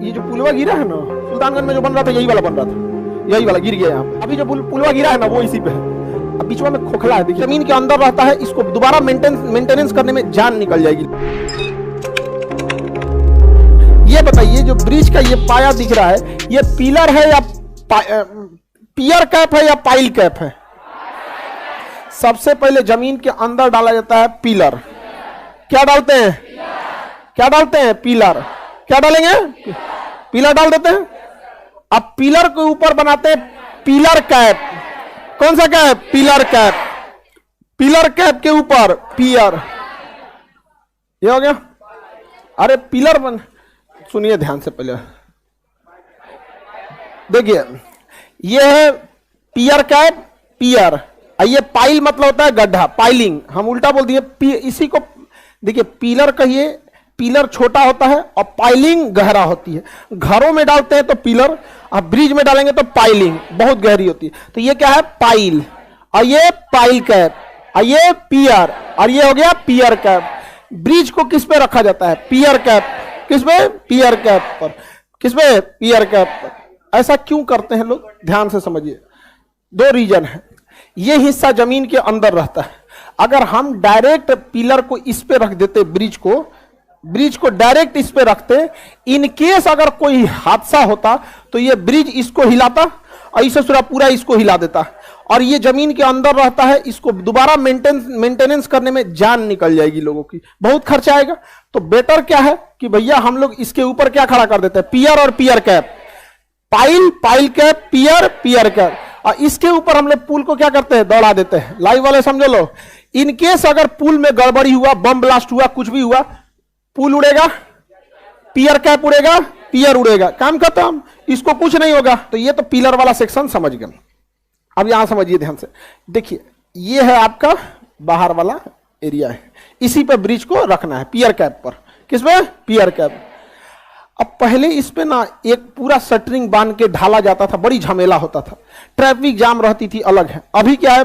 ये जो पुलवा गिरा है ना सुल्तानगंज में जो बन रहा था, यही वाला बन रहा था, यही वाला गिर गया यहाँ। अभी जो पुलवा गिरा है ना वो इसी पे है। अब बीचवा में खोखला है, देखिए जमीन के अंदर रहता है, इसको दोबारा मेंटेनेंस करने में जान निकल जाएगी। ये बताइए जो ब्रिज का ये पाया दिख रहा है, ये पिलर है या पियर कैप है या पाइल कैप है? सबसे पहले जमीन के अंदर डाला जाता है पिलर। क्या डालते हैं? क्या डालते हैं? पिलर। क्या डालेंगे? पिलर डाल देते हैं। अब पिलर के ऊपर बनाते हैं पिलर कैप। कौन सा cap? Pillar cap. Pillar cap के ऊपर पियर। ये हो गया। अरे पिलर बन, सुनिए ध्यान से पहले देखिए, ये है पियर कैप, पियर। ये पाइल मतलब होता है गड्ढा, पाइलिंग, हम उल्टा बोल दिए। इसी को देखिए पिलर कहिए, पिलर छोटा होता है और पाइलिंग गहरा होती है। घरों में डालते हैं तो पिलर, और ब्रिज में डालेंगे तो पाइलिंग बहुत गहरी होती है। तो ये क्या है? पाइल। और ये पाइल कैप, और ये पियर, और ये हो गया पियर कैप। ब्रिज को किस पे रखा जाता है? पियर कैप। किस पे? पियर कैप पर। किस पे? पियर कैप पर। ऐसा क्यों करते हैं लोग? ध्यान से समझिए, दो रीजन है। ये हिस्सा जमीन के अंदर रहता है। अगर हम डायरेक्ट पिलर को इस पे रख देते, ब्रिज को डायरेक्ट इस पे रखते, इन केस अगर कोई हादसा होता तो ये ब्रिज इसको हिलाता और इसे पूरा इसको हिला देता, और ये जमीन के अंदर रहता है, इसको दोबारा मेंटेनेंस करने में जान निकल जाएगी लोगों की, बहुत खर्चा आएगा। तो बेटर क्या है कि भैया हम लोग इसके ऊपर क्या खड़ा कर देते हैं? पियर और पियर कैप। पाइल, पाइल कैप, पियर, पियर कैप। और इसके ऊपर हम लोग पुल को क्या करते हैं? दौड़ा देते हैं। लाइव वाले समझो लो, इनकेस अगर पुल में गड़बड़ी हुआ, बम ब्लास्ट हुआ, कुछ भी हुआ, पुल उड़ेगा, पियर कैप उड़ेगा, पियर उड़ेगा, काम खत्म, इसको कुछ नहीं होगा। तो ये तो पिलर वाला सेक्शन समझ गए। अब यहां समझिए ध्यान से, देखिए ये है आपका बाहर वाला एरिया है, इसी पे ब्रिज को रखना है पियर कैप पर। किस पे? पियर कैप। अब पहले इस पे ना एक पूरा शटरिंग बांध के ढाला जाता था, बड़ी झमेला होता था, ट्रैफिक जाम रहती थी, अलग है। अभी क्या है?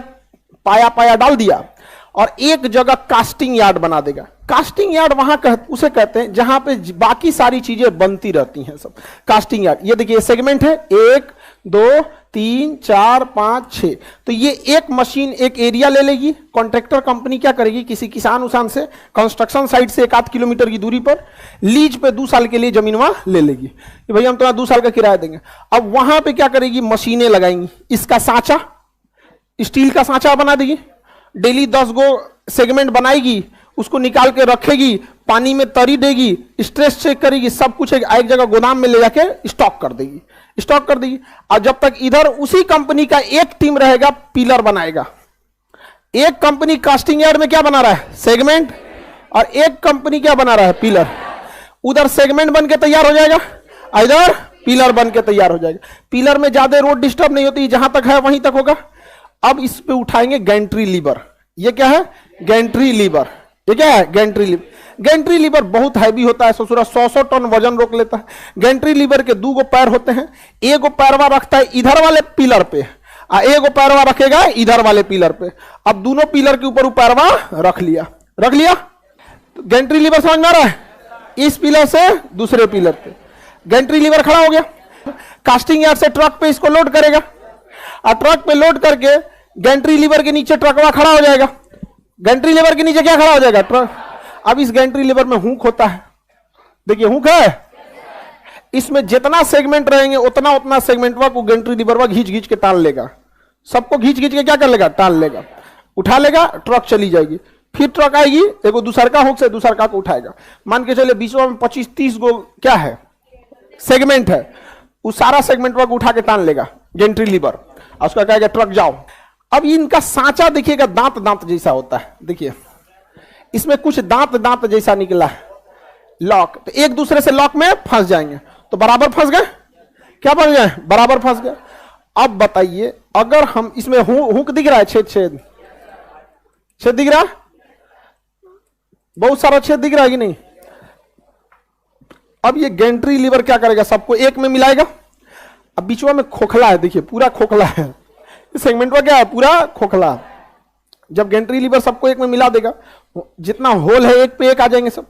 पाया डाल दिया और एक जगह कास्टिंग यार्ड बना देगा। कास्टिंग यार्ड वहां उसे कहते हैं जहां पे बाकी सारी चीजें बनती रहती हैं, सब कास्टिंग यार्ड। ये देखिए सेगमेंट है, 1 2 3 4 5 6। तो ये एक मशीन एक एरिया ले लेगी। कॉन्ट्रैक्टर कंपनी क्या करेगी? किसी किसान उसान से कंस्ट्रक्शन साइट से 1-8 किलोमीटर की दूरी पर लीज पे 2 साल के लिए जमीन वहां ले लेगी कि भैया हम तुम्हारा 2 साल का किराया देंगे। अब वहां पे क्या करेगी? मशीनें लगाएंगी, इसका सांचा, स्टील का सांचा बना देगी, डेली 10 गो सेगमेंट बनाएगी, उसको निकाल के रखेगी, पानी में तरी देगी, स्ट्रेस चेक करेगी, सब कुछ एक जगह गोदाम में ले जाके स्टॉक कर देगी। और जब तक इधर उसी कंपनी का एक टीम रहेगा, पिलर बनाएगा। एक कंपनी कास्टिंग यार्ड में क्या बना रहा है? सेगमेंट। और एक कंपनी क्या बना रहा है? पिलर। उधर सेगमेंट बन के तैयार हो जाएगा, इधर पिलर बन के तैयार हो जाएगा। पिलर में ज्यादा रोड डिस्टर्ब नहीं होती, जहां तक है वहीं तक होगा। अब इस पे उठाएंगे गैंट्री लीवर। ये क्या है? Gantry lever. ये क्या है? Gantry lever. गैंट्री लीवर बहुत हैवी होता है, 100 टन वजन रोक लेता है। गैंट्री लीवर के 2 गो पैर होते हैं, एक गो पैरवा रखता है इधर वाले पिलर पे, और एक गो पैरवा रखेगा इधर वाले पिलर पे। अब दोनों पिलर के ऊपर पैरवा रख लिया। तो गैंट्री लीवर समझ में आ रहा है? इस पिलर से दूसरे पिलर पे गैंट्री लीवर खड़ा हो गया। कास्टिंग यार्ड से ट्रक पे इसको लोड करेगा, और ट्रक पे लोड करके गैंट्री लीवर के नीचे ट्रकवा खड़ा हो जाएगा। गैंट्री लीवर के नीचे क्या खड़ा हो जाएगा? ट्रक। अब इस गैंट्री लीवर में हुक होता है, देखिए हुक है, इसमें जितना सेगमेंट रहेंगे उतना सेगमेंटवा को गैंट्री लीवरवा घींच के टाल लेगा। सबको घींच के क्या कर लेगा? टाल लेगा, उठा लेगा, ट्रक चली जाएगी। फिर ट्रक आएगी, एगो दूसरका हुक से दूसरका को उठाएगा। मान के चले बीचवा में 25-30 गो क्या है? सेगमेंट है। उस सारा सेगमेंटवा को उठा के टाल लेगा गैंट्री लीवर, और उसका कहेगा ट्रक जाओ। अब इनका सांचा देखिएगा, दांत जैसा होता है, देखिए इसमें कुछ दांत जैसा निकला है, लॉक। तो एक दूसरे से लॉक में फंस जाएंगे, तो बराबर फंस गए। क्या फंस गए? बराबर फंस गए। अब बताइए अगर हम इसमें हुक दिख रहा है, छेद दिख रहा है, बहुत सारा छेद दिख रहा है कि नहीं? अब ये गैंट्री लीवर क्या करेगा? सबको एक में मिलाएगा। अब बीचवा में खोखला है, देखिए पूरा खोखला है, सेगमेंट क्या है? पूरा खोखला। जब गैंट्री लीवर सबको एक में मिला देगा, जितना होल है एक पे एक आ जाएंगे सब।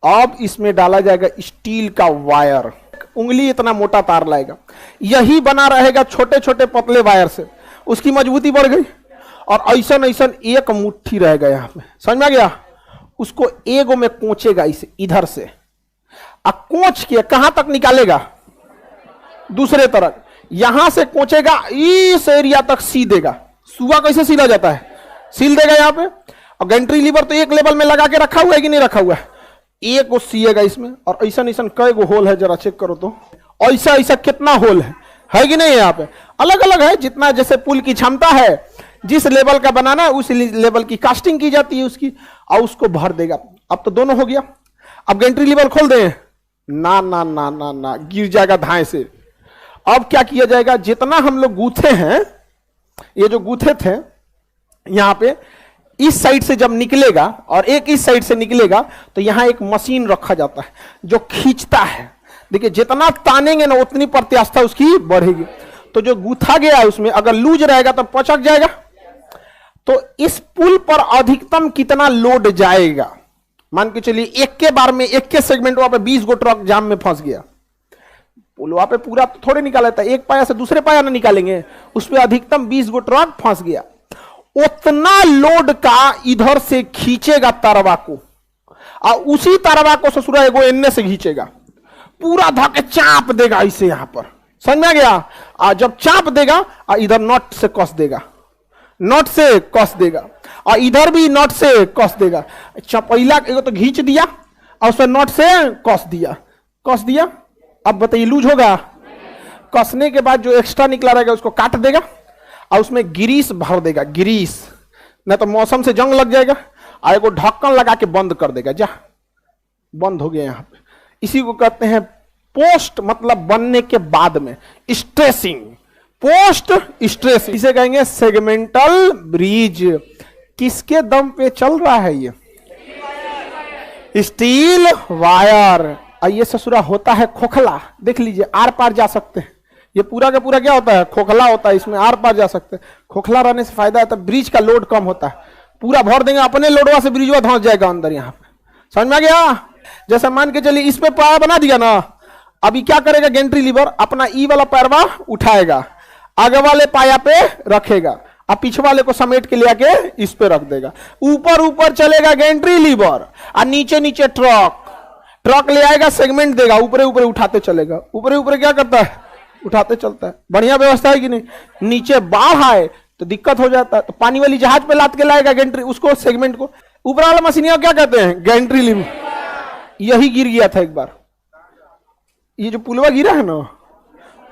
अब इसमें डाला जाएगा स्टील का वायर। उंगली इतना मोटा तार लाएगा, यही बना रहेगा छोटे छोटे पतले वायर से, उसकी मजबूती बढ़ गई। और ऐसा ऐसा एक मुट्ठी रहेगा यहाँ पे, समझ में आ गया? उसको एगो में कोचेगा इसे इधर से, और कोच के कहां तक निकालेगा? दूसरे तरफ, यहां से कोचेगा इस एरिया तक सी देगा। सुआ कैसे सीला जाता है? सील देगा यहाँ पे। और गैंट्री लीवर तो एक लेवल में लगा के रखा हुआ है कि नहीं रखा हुआ है? एक को सीएगा इसमें। और ऐसा ऐसा कई गो होल है, जरा चेक करो तो, ऐसा ऐसा कितना होल है कि नहीं? यहाँ पे अलग अलग है, जितना जैसे पुल की क्षमता है, जिस लेवल का बनाना है उस लेवल की कास्टिंग की जाती है उसकी, और उसको भर देगा। अब तो दोनों हो गया। अब गैंट्री लीवर खोल दें? ना ना ना ना ना, गिर जाएगा धाए से। अब क्या किया जाएगा? जितना हम लोग गूथे हैं, ये जो गूथे थे यहां पे, इस साइड से जब निकलेगा और एक इस साइड से निकलेगा, तो यहां एक मशीन रखा जाता है जो खींचता है। देखिए, जितना तानेंगे ना उतनी प्रत्यास्था उसकी बढ़ेगी। तो जो गूथा गया है उसमें अगर लूज रहेगा तो पचक जाएगा। तो इस पुल पर अधिकतम कितना लोड जाएगा? मान के चलिए एक के बार में, एक के सेगमेंट वहां पे 20 गो ट्रक जाम में फंस गया। पुल वहां पे पूरा तो थोड़े निकाला था, एक पाया से दूसरे पाया ना निकालेंगे, उस पर अधिकतम 20 गो ट्रक फंस गया। उतना लोड का इधर से खींचेगा तरवा को, और उसी तरवा को ससुरा एगो एन्ने से खींचेगा, पूरा धके चाप देगा इसे यहां पर। समझ में आ गया? और जब चाप देगा और इधर नट से कस देगा, नट से कस देगा, और इधर भी नट से कस देगा। चपैला एगो तो खींच दिया और उसमें नट से कस दिया। अब बताइए, लूज होगा? कसने के बाद जो एक्स्ट्रा निकला रहेगा उसको काट देगा और उसमें ग्रीस भर देगा, ग्रीस, नहीं तो मौसम से जंग लग जाएगा। और एगो ढक्कन लगा के बंद कर देगा, जा बंद हो गया यहाँ पे। इसी को कहते हैं पोस्ट, मतलब बनने के बाद में स्ट्रेसिंग, पोस्ट स्ट्रेसिंग। इसे कहेंगे सेगमेंटल ब्रिज। किसके दम पे चल रहा है ये? Steel wire. ये ससुरा होता है खोखला, देख लीजिए, आर पार जा सकते हैं। ये पूरा का पूरा क्या होता है? खोखला होता है, इसमें आर पार जा सकते हैं। खोखला रहने से फायदा है, तब ब्रिज का लोड कम होता है। पूरा भर देंगे अपने लोडवा से, ब्रिजवा धंस जाएगा अंदर यहाँ पे। समझ में आ गया? जैसे मान के चलिए इस पे पाया बना दिया ना, अभी क्या करेगा गैंट्री लीवर? अपना ई वाला पैरवा उठाएगा, आगे वाले पाया पे रखेगा, अब पीछे वाले को समेट के ले आके इस पे रख देगा। ऊपर ऊपर चलेगा गैंट्री लीवर और नीचे नीचे ट्रक ले आएगा, सेगमेंट देगा, ऊपर ऊपर उठाते चलेगा। ऊपर ऊपर क्या करता है? उठाते चलता है। बढ़िया व्यवस्था है कि नहीं? नीचे बाढ़ आए तो दिक्कत हो जाता है, तो पानी वाली जहाज पे लाद के लाएगा गैंट्री, उसको सेगमेंट को। ऊपर वाला मशीनिया क्या कहते हैं? Gantry lever. यही गिर गया था एक बार, ये जो पुलवा गिरा है ना,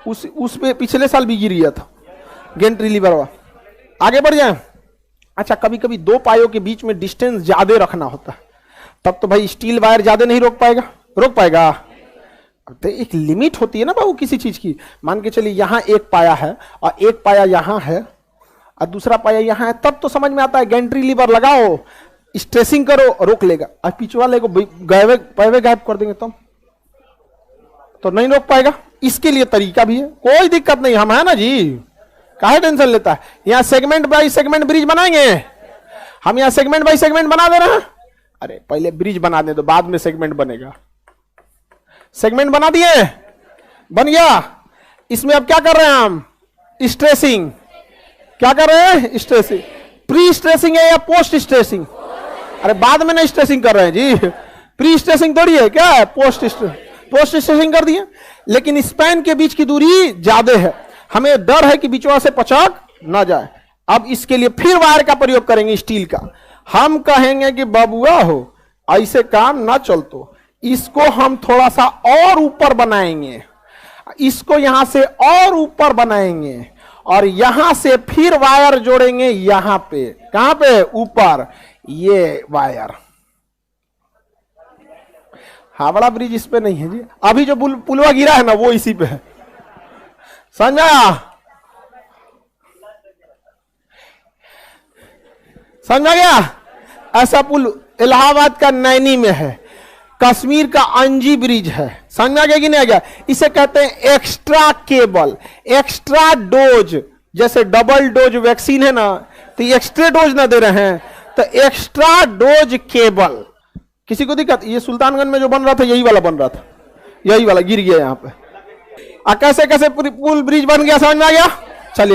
उस पे पिछले साल भी गिर गया था गैंट्री लीवर। आगे बढ़ जाए। अच्छा, कभी कभी दो पायों के बीच में डिस्टेंस ज्यादा रखना होता है, तब तो भाई स्टील वायर ज्यादा नहीं रोक पाएगा। तो एक लिमिट होती है ना बाबू किसी चीज की। मान के चलिए यहाँ एक पाया है और एक पाया यहाँ है और दूसरा पाया यहाँ है, तब तो समझ में आता है गैंट्री लीवर लगाओ, स्ट्रेसिंग करो, रोक लेगा। और पीछे वाले को गायब कर देंगे तो नहीं रोक पाएगा। इसके लिए तरीका भी है, कोई दिक्कत नहीं, हम है ना जी, काहे टेंशन लेता है। यहाँ सेगमेंट बाई सेगमेंट ब्रिज बनाएंगे हम, यहाँ सेगमेंट बाई सेगमेंट बना दे रहे हैं। अरे पहले ब्रिज बना दे तो बाद में सेगमेंट बनेगा। सेगमेंट बना दिए, बन गया। इसमें अब क्या कर रहे हैं हम? स्ट्रेसिंग। क्या कर रहे हैं? स्ट्रेसिंग। प्री स्ट्रेसिंग है या पोस्ट स्ट्रेसिंग? अरे बाद में नहीं स्ट्रेसिंग कर रहे हैं जी, प्री स्ट्रेसिंग थोड़ी है, क्या है? पोस्ट स्ट्रेसिंग कर दिए। लेकिन स्पैन के बीच की दूरी ज्यादा है, हमें डर है कि बीचवा से पचक ना जाए। अब इसके लिए फिर वायर का प्रयोग करेंगे, स्टील का। हम कहेंगे कि बबुआ हो, ऐसे काम ना चलतो, इसको हम थोड़ा सा और ऊपर बनाएंगे, इसको यहां से और ऊपर बनाएंगे और यहां से फिर वायर जोड़ेंगे यहां पे। कहां पे? ऊपर। ये वायर हावड़ा ब्रिज इस पे नहीं है जी, अभी जो पुलवा गिरा है ना वो इसी पे है। समझा? समझा गया? ऐसा पुल इलाहाबाद का नैनी में है, कश्मीर का अंजी ब्रिज है। समझ आ गया कि नहीं आ गया? इसे कहते हैं एक्स्ट्रा केबल, एक्स्ट्रा डोज। जैसे डबल डोज वैक्सीन है ना, तो एक्स्ट्रा डोज ना दे रहे हैं, तो एक्स्ट्रा डोज केबल। किसी को दिक्कत? ये सुल्तानगंज में जो बन रहा था यही वाला बन रहा था, यही वाला गिर गया यहाँ पे। कैसे कैसे पुल ब्रिज बन गया, समझ में आ गया? चलिए।